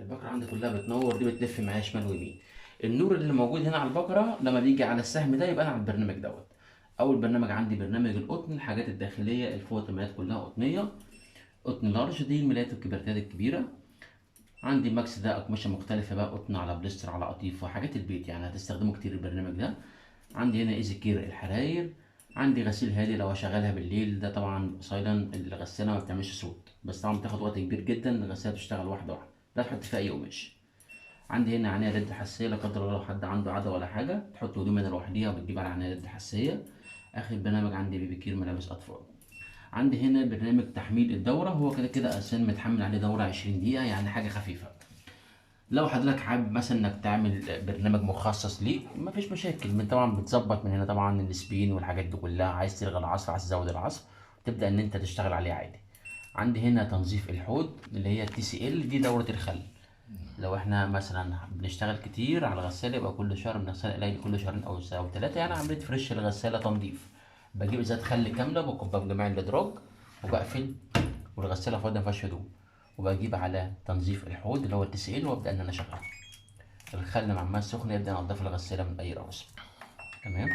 البقرة عندي كلها بتنور، دي بتلف معايا شمال ويمين. النور اللي موجود هنا على البقرة لما بيجي على السهم ده يبقى انا على البرنامج دوت. اول برنامج عندي برنامج القطن، الحاجات الداخلية الفوط الملايات كلها قطنية، قطن لارج، دي الملايات الكبرتات الكبيرة. عندي ماكس ده اقمشة مختلفة بقى، قطن على بليستر على قطيفة، حاجات البيت يعني هتستخدمه كتير البرنامج ده. عندي هنا ايزي كير الحراير. عندي غسيل هادي لو هشغلها بالليل، ده طبعا سايلنت، الغسالة ما بتعملش صوت بس طبعا بتاخد وقت كبير جدا، الغسالة بتشتغل واحدة واحدة، لا تحط فيها اي قماش. عندي هنا عناية ليد حساسية، لا قدر الله لو حد عنده عدوى ولا حاجة تحط هدوم هنا لوحديها وبتجيب على عناية ليد حساسية. اخر برنامج عندي بيبي كير ملابس اطفال. عندي هنا برنامج تحميل الدورة، هو كده كده اساسا متحمل عليه دورة 20 دقيقة، يعني حاجة خفيفة. لو حضرتك حابب مثلا انك تعمل برنامج مخصص ليك مفيش مشاكل، من طبعا بتظبط من هنا طبعا السبين والحاجات دي كلها، عايز تلغي العصر عايز تزود العصر تبدا ان انت تشتغل عليه عادي. عندي هنا تنظيف الحوض اللي هي التي سي ال، دي دورة الخل. لو احنا مثلا بنشتغل كتير على الغسالة يبقى كل شهر بنغسلها قليل، كل شهرين او ثلاثة، يعني عملية فريش الغسالة تنظيف. بجيب ازازة خل كاملة بكبها بجميع الادراج وبقفل، والغسالة فاضية مفيهاش هدوم، وبجيب على تنظيف الحوض اللي هو التي سي ال وابدا ان انا اشغله. الخل مع الماء السخن يبدأ ينضف الغسالة من أي رواسب. تمام.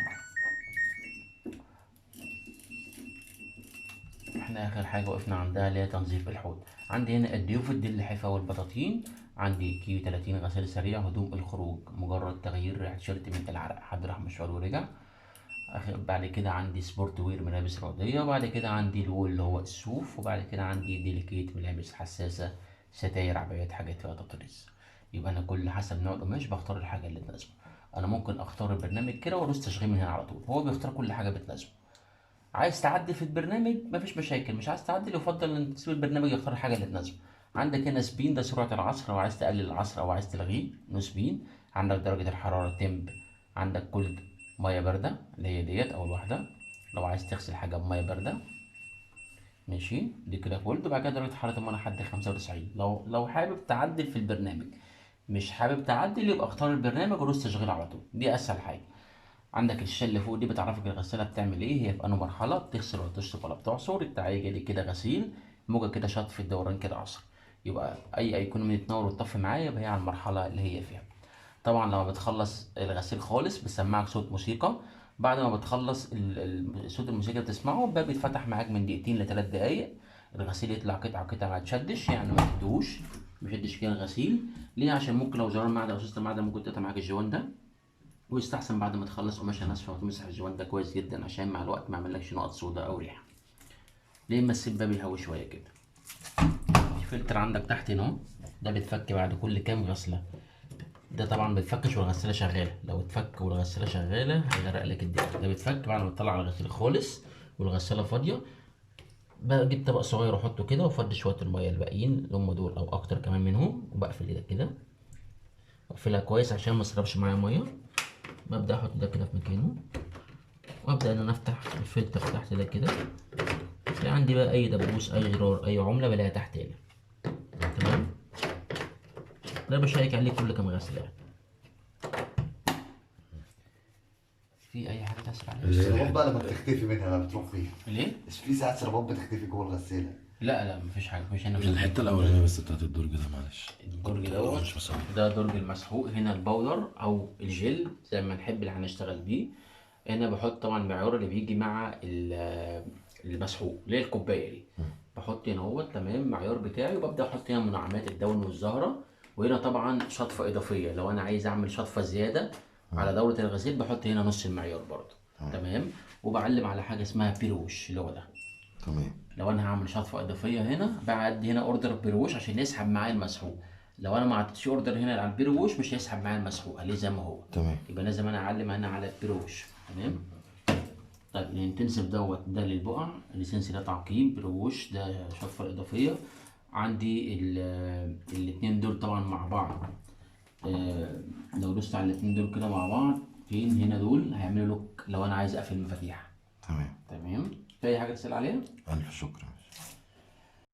احنا آخر حاجة وقفنا عندها اللي هي تنظيف الحوض. عندي هنا الديوفت دي اللحفة والبطاطين. عندي كيو 30 غسيل سريع، هدوم الخروج مجرد تغيير ريحة تيشيرت من العرق حد راح مشوار ورجع. بعد كده عندي سبورت وير ملابس رياضية، وبعد كده عندي الوول اللي هو الصوف، وبعد كده عندي ديليكيت ملابس حساسة، ستاير، عبايات، حاجات فيها تطريز. يبقى أنا كل حسب نوع القماش بختار الحاجة اللي تناسبه. أنا ممكن أختار البرنامج كده وأدوس تشغيل من هنا على طول، هو بيختار كل حاجة بتناسبه. عايز تعدل في البرنامج مفيش مشاكل، مش عايز تعدل يفضل ان تسيب البرنامج يختار الحاجه اللي تناسبه. عندك هنا سبين، ده سرعه العصر لو عايز تقلل العصر او عايز تلغيه نو سبين. عندك درجه الحراره تمب. عندك كولد، ميه بارده اللي هي ديت اول واحده، لو عايز تغسل حاجه بميه بارده. ماشي، دي كده كولد. وبعد كده درجه حراره الميه لحد 95. لو حابب تعدل في البرنامج، مش حابب تعدل يبقى اختار البرنامج ودوس تشغيل على طول، دي اسهل حاجه. عندك الشاشه اللي فوق دي بتعرفك الغساله بتعمل ايه، هي في انهي مرحله، بتغسل ولا تشطف ولا بتعصر، التعريجه دي كده غسيل، موجه كده شطف، الدوران كده عصر. يبقى اي ايقونه من تنور وتطفي معايا يبقى هي على المرحله اللي هي فيها. طبعا لما بتخلص الغسيل خالص بسمعك صوت موسيقى. بعد ما بتخلص صوت الموسيقى بتسمعه، الباب بيتفتح معاك من دقيقتين لثلاث دقايق. الغسيل يطلع قطعه قطعه، ما تشدش يعني ما تدوش، ما تشدش كده الغسيل. ليه؟ عشان ممكن لو زرار المعدة او سوست المعدة ممكن تقطع معاك الجوان ده. ويستحسن بعد ما تخلص قماشة ناشفة وتمسح الجوان ده كويس جدا عشان مع الوقت ما يعملكش نقط سودا أو ريحة. ليه؟ ما تسيب ده بيهوي شوية كده. الفلتر عندك تحت هنا اهو، ده بيتفك بعد كل كام غسلة. ده طبعا بيتفكش والغسالة شغالة، لو اتفك والغسالة شغالة هيغرق لك الدنيا. ده بيتفك بعد ما تطلع على الغسيل خالص والغسالة فاضية. بجيب طبق صغير واحطه كده وافضي شوية المية الباقيين اللي هم دول أو أكتر كمان منهم، وبقفل ايدك كده، بقفلها كويس عشان ما يسربش معايا مية. ببدأ أحط ده كده في مكانه، وابدا ان انا افتح الفلتر تحت ده كده. في عندي بقى اي دبوس اي زرار اي عمله بلاقيها تحت هنا. تمام. ده بشيك عليه كل كام غسله يعني. في اي حاجه تسأل عليها؟ السرابات بقى لما بتختفي منها بقى بتروح فين؟ ليه؟ مش في ساعات سرابات بتختفي جوه الغسالة؟ لا مفيش حاجه، مفيش هنا. الحته الاولانيه بس بتاعت الدرج ده معلش. الدرج مش دوت، مسامح. ده درج المسحوق. هنا البودر او الجل زي ما نحب اللي هنشتغل بيه. هنا بحط طبعا المعيار اللي بيجي مع المسحوق اللي هي الكوبايه دي. بحط هنا اهوت تمام المعيار بتاعي، وببدا احط هنا منعمات الدون والزهره. وهنا طبعا شطفه اضافيه لو انا عايز اعمل شطفه زياده على دوره الغسيل بحط هنا نص المعيار برضه. تمام. وبعلم على حاجه اسمها بيروش اللي هو ده. تمام. لو انا هعمل شطفه اضافيه هنا بعد هنا اوردر بيروش عشان يسحب معايا المسحوق. لو انا ما عدتش اوردر هنا على البيروش مش هيسحب معايا المسحوق، عليه زي ما هو. تمام. يبقى لازم انا اعلم هنا على البيروش. تمام. طيب الانتنسيف دوت ده للبقع، الليسنس ده تعقيم، بيروش ده شطفه اضافيه. عندي الاتنين دول طبعا مع بعض. لو دوست على الاتنين دول كده مع بعض فين هنا دول هيعملوا لوك لو انا عايز اقفل المفاتيح. تمام. تمام. في اي حاجه تسال عليها؟ ألف شكر.